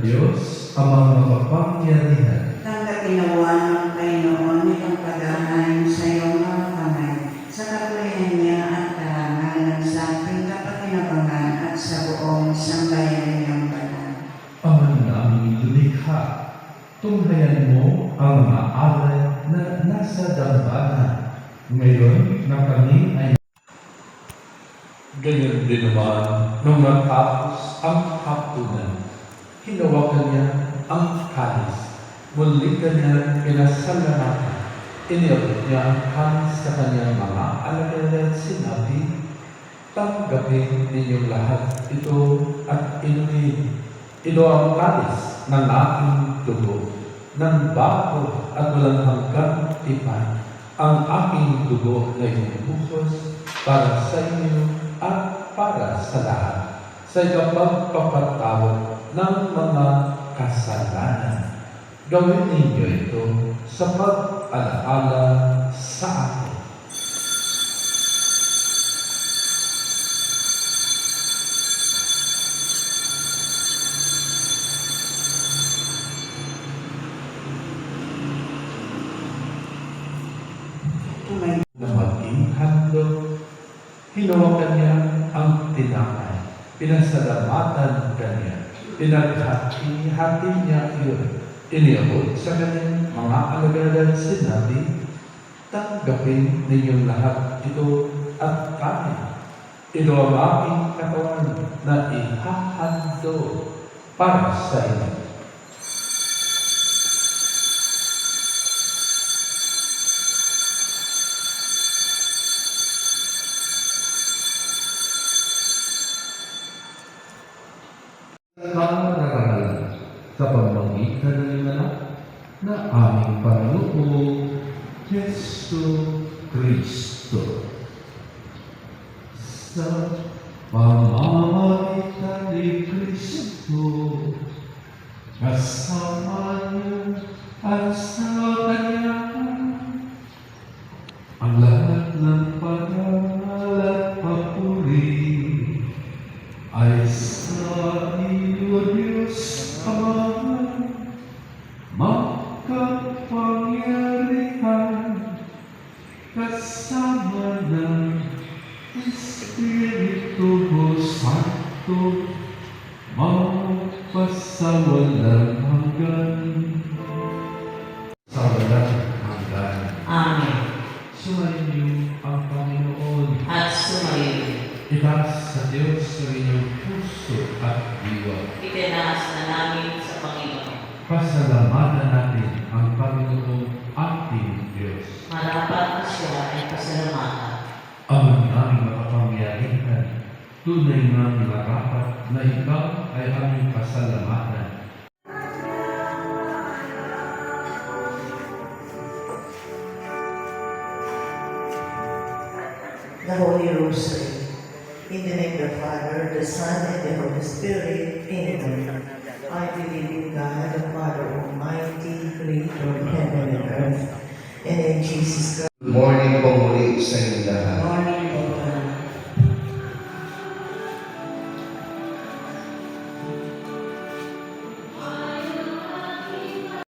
Diyos, Amang makapangyarihan. Tanggap ginawa ng Panginoon itong paghahain sa iyong mga kamay, sa kapurihan niya at karangalan sa ating kapakinabangan at sa buong sambayan niyang banal. Ama naming lumikha, tunghayan mo ang mga alay na nasa dambana. Ngayon na kami ay ganyan din naman nung natapos ang hapunan. Hinawakan niya ang kalis. Muli kanya pinasalamatan. Iniabot niya ang kalis sa kanyang mga alagad at sinabi, tanggapin ninyong lahat ito at inumin. Ito ang kalis ng aking dugo, ng bago at walang hanggang tipan, ang aking dugo na inubuhos para sa inyo at para sa lahat, sa ikapagpapatawad ng mga kasalanan. Gawin ninyo ito sa pag-alaala sa akin. Na maging handog, hinawakan niya ang tinapay, pinasalamatan kanya, pinaghati-hati niya iyon, iniabot sa kanyang mga alagad at sinabi, tanggapin ninyong lahat ito at kanin. Ito ang aking katawan na ihahandog para sa inyo. Pangaral sa pamamagitan ng anak na aming Panginoong Yesu Kristo. Sa pamamagitan ni Kristo, kasama niya at sa Kanya, ang lahat ng parangal at papuri ay sa iyo, Diyos Ama, makapangyarihan, kasama ng Espiritu Santo, magpasawalang hanggan. Sa walang hanggan. Amen. Sumayin niyo ang Panginoon. At sumayin. Itaas sa Diyos sa inyong puso at diwa. Itinaas na namin sa Panginoon. Pasalamatan natin ang Panginoong ating Diyos. Marapat na siya ay pasalamatan. Amang naming makapangyarihan, tunay na nilarapat na ikaw ay aming pasalamatan. The Holy Rosary. In the name of the Father, the Son, and the Holy Spirit. Amen. I believe in God, the Father Almighty, creator of heaven and earth, and in Jesus Christ. Good morning po muli sa inyo lahat.